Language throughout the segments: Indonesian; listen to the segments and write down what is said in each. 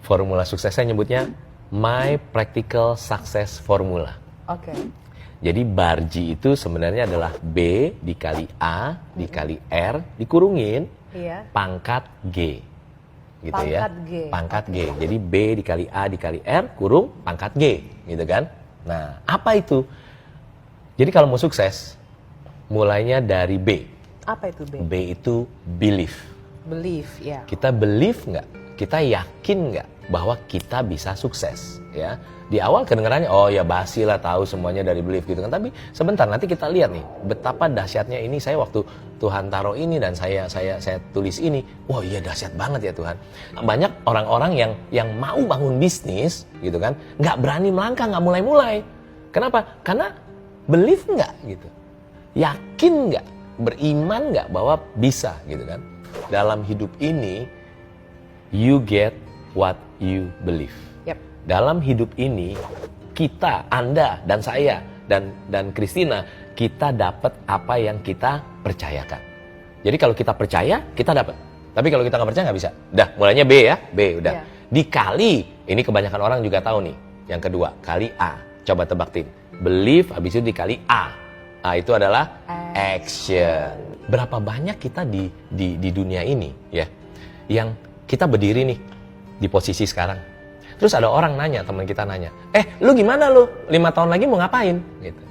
formula sukses saya nyebutnya My Practical Success Formula. Oke. Jadi barji itu sebenarnya adalah B dikali A dikali R dikurungin pangkat G. Gitu pangkat ya. G. Pangkat G. Jadi B dikali A dikali R kurung pangkat G, gitu kan? Nah, apa itu? Jadi kalau mau sukses, mulainya dari B. Apa itu B? B itu belief. Belief, ya. Kita believe nggak? Kita yakin nggak bahwa kita bisa sukses? Ya. Di awal kedengarannya, oh ya basi lah, tahu semuanya dari belief gitu kan. Tapi sebentar, nanti kita lihat nih, betapa dahsyatnya ini. Saya waktu Tuhan taruh ini dan saya tulis ini, wah iya dahsyat banget ya Tuhan. Banyak orang-orang yang mau bangun bisnis gitu kan, nggak berani melangkah, nggak mulai-mulai. Kenapa? Karena belief nggak gitu. Yakin nggak, beriman nggak bahwa bisa gitu kan. Dalam hidup ini, you get what you believe. Dalam hidup ini, kita, Anda, dan saya, dan Christina, kita dapat apa yang kita percayakan. Jadi kalau kita percaya, kita dapat. Tapi kalau kita nggak percaya, nggak bisa. Udah, mulainya B ya, B udah. Dikali, ini kebanyakan orang juga tahu nih. Yang kedua, kali A. Coba tebak tim. Believe, habis itu dikali A. A itu adalah action. Berapa banyak kita di dunia ini, ya, yang kita berdiri nih, di posisi sekarang. Terus ada orang nanya, teman kita nanya, lu gimana lu? 5 tahun lagi mau ngapain? Gitu.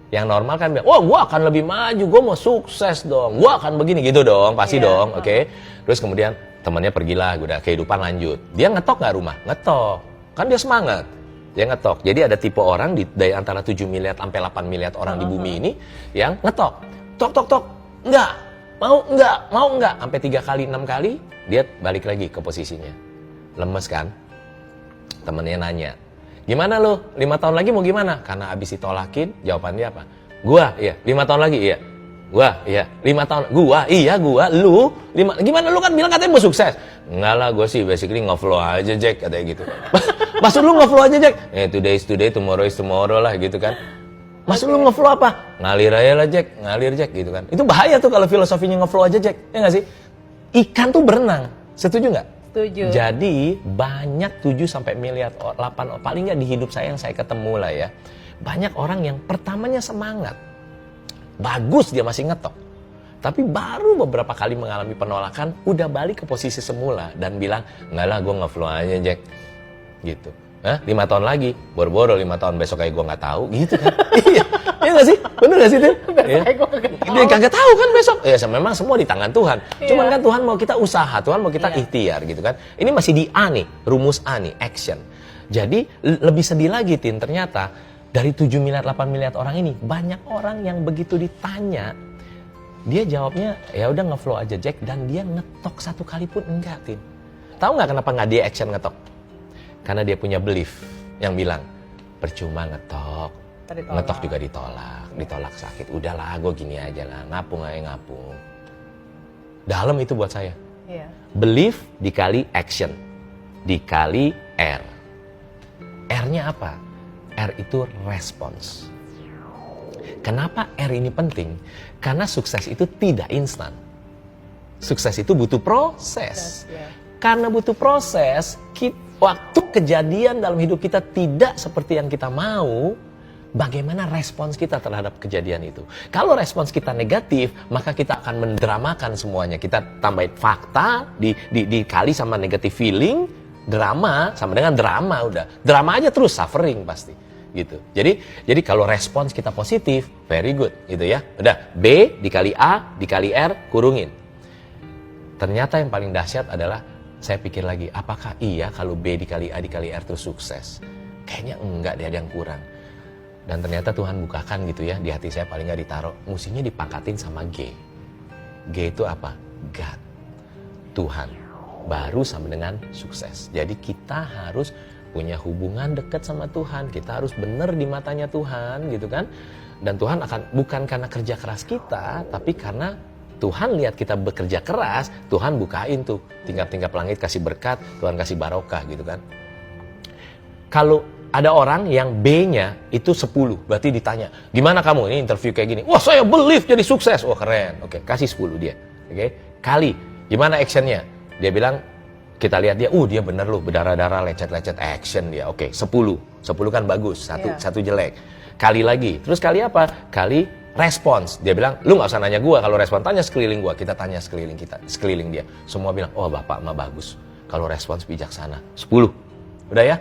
Yang normal kan bilang, wah gua akan lebih maju, gua mau sukses dong, gua akan begini gitu dong, pasti dong, oke. Terus kemudian temannya pergilah, udah kehidupan lanjut. Dia ngetok nggak rumah? Ngetok. Kan dia semangat. Dia ngetok. Jadi ada tipe orang dari antara 7 miliar sampai 8 miliar orang di bumi ini yang ngetok. Tok tok tok. Enggak. Mau enggak. Sampai 3 kali, 6 kali, dia balik lagi ke posisinya. Lemes kan? Temennya nanya, gimana lo? 5 tahun lagi mau gimana? Karena abis ditolakin, jawabannya apa? Gua, iya. 5 tahun lagi, iya. Gua, iya. 5 tahun, gua, iya, gua, lu. Gimana lu kan bilang katanya mau sukses? Enggak lah, gue sih basically nge-flow aja, Jack, katanya gitu. Maksud lu nge-flow aja, Jack? Today is today, tomorrow is tomorrow lah, gitu kan. Maksud lu nge-flow apa? Ngalir aja lah, Jack. Ngalir, Jack, gitu kan. Itu bahaya tuh kalau filosofinya nge-flow aja, Jack. Ya nggak sih? Ikan tuh berenang. Setuju nggak? Setuju. Jadi banyak 7 sampai miliar 8 paling nggak di hidup saya yang saya ketemu lah ya. Banyak orang yang pertamanya semangat. Bagus dia masih ngetok. Tapi baru beberapa kali mengalami penolakan udah balik ke posisi semula dan bilang, "Enggak lah, gue nge-flow aja, Jack." Gitu. 5 tahun lagi, boro-boro 5 tahun besok kayak gue nggak tahu, gitu kan? Iya, iya nggak sih? Bener nggak sih Tim? Dia kagak tahu kan besok. Ya memang semua di tangan Tuhan. Cuman kan Tuhan mau kita usaha, Tuhan mau kita ikhtiar, gitu kan? Ini masih di A nih, rumus A nih, action. Jadi lebih sedih lagi Tim, ternyata dari 7 miliar 8 miliar orang ini banyak orang yang begitu ditanya, dia jawabnya ya udah nge-flow aja Jack, dan dia ngetok 1 kali pun enggak Tim. Tahu nggak kenapa nggak dia action ngetok? Karena dia punya belief yang bilang, percuma ngetok, ngetok juga ditolak sakit. Udahlah, gue gini aja lah, ngapung aja ngapung. Dalam itu buat saya. Belief dikali action, dikali R. R-nya apa? R itu response. Kenapa R ini penting? Karena sukses itu tidak instan. Sukses itu butuh proses. Karena butuh proses, waktu kejadian dalam hidup kita tidak seperti yang kita mau, bagaimana respons kita terhadap kejadian itu? Kalau respons kita negatif, maka kita akan mendramakan semuanya. Kita tambahin fakta, dikali sama negatif feeling, drama, sama dengan drama udah. Drama aja terus, suffering pasti. Gitu. Jadi kalau respons kita positif, very good gitu ya. Udah, B dikali A dikali R kurungin. Ternyata yang paling dahsyat adalah saya pikir lagi, apakah iya kalau B dikali A dikali R itu sukses? Kayaknya enggak, dia ada yang kurang. Dan ternyata Tuhan bukakan gitu ya, di hati saya paling nggak ditaruh, musinya dipangkatin sama G. G itu apa? God. Tuhan. Baru sama dengan sukses. Jadi kita harus punya hubungan dekat sama Tuhan. Kita harus benar di matanya Tuhan gitu kan. Dan Tuhan akan, bukan karena kerja keras kita, tapi karena Tuhan lihat kita bekerja keras, Tuhan bukain tuh tingkap-tingkap langit, kasih berkat, Tuhan kasih barokah gitu kan. Kalau ada orang yang B-nya itu 10, berarti ditanya, gimana kamu ini interview kayak gini? Wah saya believe jadi sukses, wah keren. Oke, kasih 10 dia. Oke, kali, gimana actionnya? Dia bilang Kita lihat dia, dia bener loh, berdarah-darah, lecet-lecet, action dia. Oke, 10 kan bagus, satu jelek. Kali lagi, terus kali apa? Kali respons. Dia bilang, lu nggak usah nanya gua, kalau respon tanya sekeliling gua. Kita tanya sekeliling dia. Semua bilang, oh bapak mah bagus. Kalau respons bijaksana. 10. Udah ya?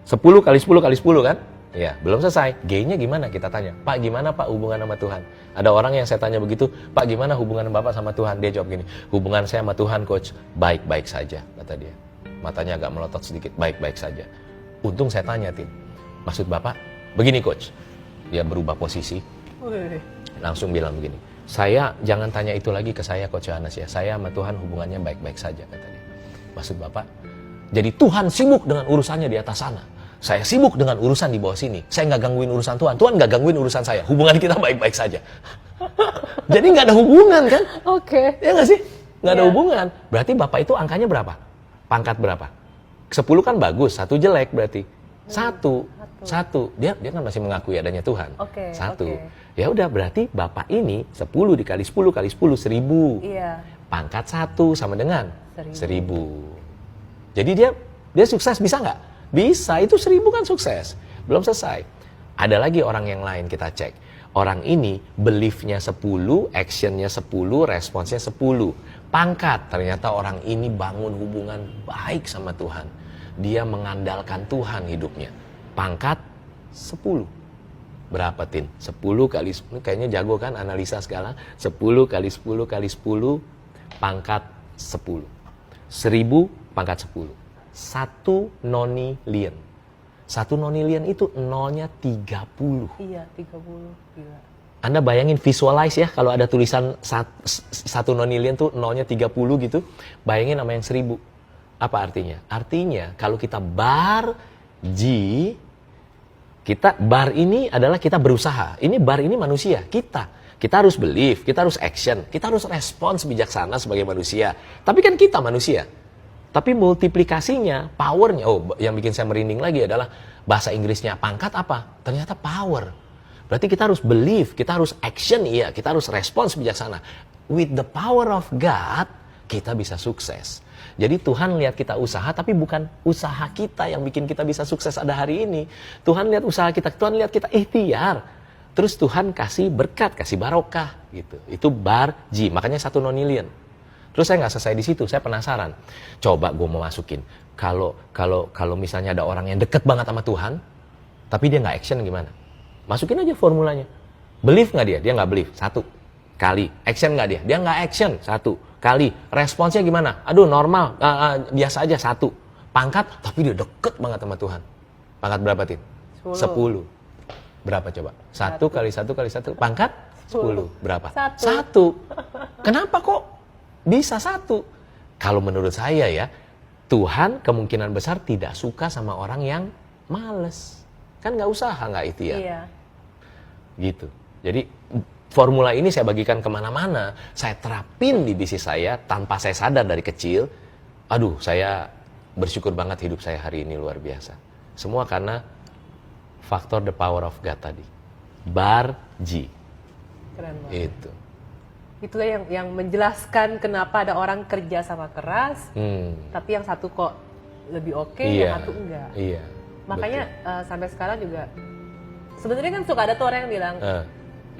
10 kali 10 kali 10 kan? Ya, belum selesai. G-nya gimana? Kita tanya. Pak, gimana Pak hubungan sama Tuhan? Ada orang yang saya tanya begitu, Pak, gimana hubungan Bapak sama Tuhan? Dia jawab gini, hubungan saya sama Tuhan, Coach, baik-baik saja, kata dia. Matanya agak melotot sedikit, baik-baik saja. Untung saya tanya, Tin, maksud Bapak? Begini, Coach. Dia berubah posisi, langsung bilang begini, saya jangan tanya itu lagi ke saya, Coach Yohanes ya. Saya sama Tuhan hubungannya baik-baik saja, kata dia. Maksud Bapak? Jadi Tuhan sibuk dengan urusannya di atas sana. Saya sibuk dengan urusan di bawah sini. Saya nggak gangguin urusan Tuhan. Tuhan nggak gangguin urusan saya. Hubungan kita baik-baik saja. Jadi nggak ada hubungan kan? Oke. Ya nggak sih? Nggak ada hubungan. Berarti Bapak itu angkanya berapa? Pangkat berapa? 10 kan bagus, 1 jelek berarti. Satu. Dia kan masih mengakui adanya Tuhan. Oke. 1. Ya udah berarti Bapak ini 10 dikali 10 kali 10 1000. Iya. Pangkat 1 sama dengan 1000. Jadi dia sukses bisa nggak? Bisa, itu 1000 kan sukses. Belum selesai. Ada lagi orang yang lain kita cek. Orang ini belief-nya 10, action-nya 10, responsnya 10. Pangkat, ternyata orang ini bangun hubungan baik sama Tuhan. Dia mengandalkan Tuhan hidupnya. Pangkat 10. Berapa, Tin? 10 kali 10, kayaknya jago kan analisa segala. 10 kali 10 kali 10, pangkat 10. 1000 pangkat 10. 1 nonilien. 1 nonilien itu nolnya 30. Iya, 30. Gila. Anda bayangin, visualize ya, kalau ada tulisan 1 nonilien tuh nolnya 30 gitu. Bayangin sama yang 1000. Apa artinya? Artinya kalau kita bar G, bar ini adalah kita berusaha. Ini bar ini manusia, kita harus believe, kita harus action, kita harus respons bijaksana sebagai manusia. Tapi kan kita manusia. Tapi multiplikasinya, powernya, yang bikin saya merinding lagi adalah bahasa Inggrisnya pangkat apa? Ternyata power. Berarti kita harus believe, kita harus action, iya, kita harus respons bijaksana. With the power of God, kita bisa sukses. Jadi Tuhan lihat kita usaha, tapi bukan usaha kita yang bikin kita bisa sukses ada hari ini. Tuhan lihat usaha kita, Tuhan lihat kita ikhtiar. Terus Tuhan kasih berkat, kasih barokah gitu. Itu bar G, makanya 1 nonilien. Terus saya nggak selesai di situ, saya penasaran. Coba gue mau masukin, kalau misalnya ada orang yang deket banget sama Tuhan, tapi dia nggak action gimana? Masukin aja formulanya. Believe nggak dia? Dia nggak believe. 1 kali. Action nggak dia? Dia nggak action. 1 kali. Responsnya gimana? Aduh normal, biasa aja. 1 pangkat, tapi dia deket banget sama Tuhan. Pangkat berapa, Tin? 10. Berapa coba? 1 kali 1 kali 1. Pangkat 10. Berapa? 1. Kenapa kok bisa 1? Kalau menurut saya ya, Tuhan kemungkinan besar tidak suka sama orang yang males. Kan nggak usaha, nggak ikhtiar. Iya. Gitu. Jadi formula ini saya bagikan kemana-mana. Saya terapin di bisnis saya tanpa saya sadar dari kecil. Aduh, saya bersyukur banget hidup saya hari ini luar biasa. Semua karena faktor the power of God tadi. Bar G. Keren banget. Itu. Itulah yang menjelaskan kenapa ada orang kerja sama keras, tapi yang satu kok lebih oke, yang satu enggak. Iya. Makanya sampai sekarang juga, sebenarnya kan suka ada tuh orang yang bilang,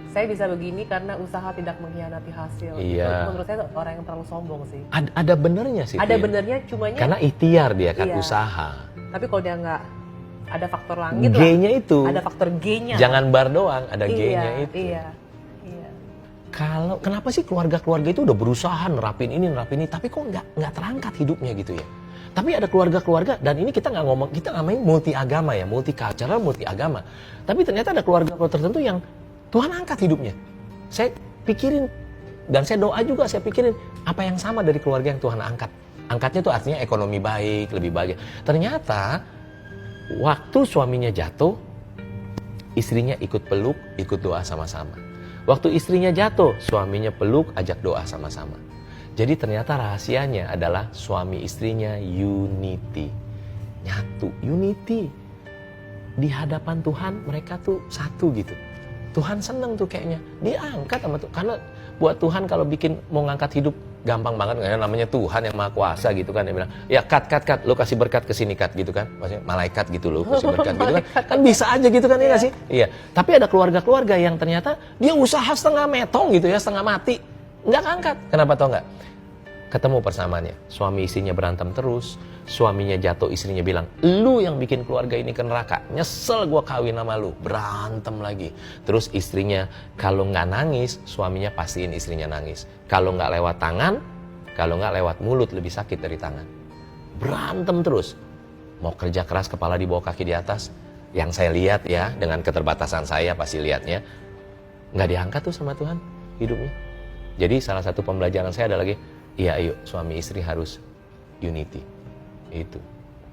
saya bisa begini karena usaha tidak mengkhianati hasil. Iya. Menurut saya orang yang terlalu sombong sih. Ada benernya sih. Ada benernya, cumanya karena ikhtiar dia kan, usaha. Tapi kalau dia nggak ada faktor langit lah. G-nya itu. Ada faktor G-nya. Jangan bar doang, ada G-nya itu. Iya. Kenapa sih keluarga-keluarga itu udah berusaha nerapin ini, tapi kok nggak terangkat hidupnya gitu ya? Tapi ada keluarga-keluarga, dan ini kita ngomongin multi agama ya, multi cultural, multi agama. Tapi ternyata ada keluarga tertentu yang Tuhan angkat hidupnya. Saya pikirin, dan saya doa juga, saya pikirin apa yang sama dari keluarga yang Tuhan angkat. Angkatnya tuh artinya ekonomi baik, lebih bahagia. Ternyata waktu suaminya jatuh, istrinya ikut peluk, ikut doa sama-sama. Waktu istrinya jatuh, suaminya peluk, ajak doa sama-sama. Jadi ternyata rahasianya adalah suami istrinya unity. Nyatu, unity. Di hadapan Tuhan mereka tuh satu gitu. Tuhan seneng tuh kayaknya. Dia angkat sama Tuhan. Karena buat Tuhan kalau mau ngangkat hidup gampang banget nggak ya, namanya Tuhan yang Maha Kuasa gitu kan, dia bilang ya cut, lo kasih berkat ke sini cut gitu kan, maksudnya malaikat gitu lo kasih berkat gitu kan, kan bisa aja gitu kan ya nggak sih? Iya. Tapi ada keluarga-keluarga yang ternyata dia usaha setengah metong gitu ya, setengah mati, nggak angkat. Kenapa tau nggak? Ketemu persamaannya, suami istrinya berantem terus, suaminya jatuh, istrinya bilang, lu yang bikin keluarga ini ke neraka, nyesel gua kawin sama lu, berantem lagi. Terus istrinya kalau nggak nangis, suaminya pastiin istrinya nangis. Kalau nggak lewat tangan, kalau nggak lewat mulut, lebih sakit dari tangan. Berantem terus, mau kerja keras kepala di bawah kaki di atas. Yang saya lihat ya, dengan keterbatasan saya pasti lihatnya, nggak diangkat tuh sama Tuhan hidupnya. Jadi salah satu pembelajaran saya adalah lagi, iya ayo suami istri harus unity. Itu.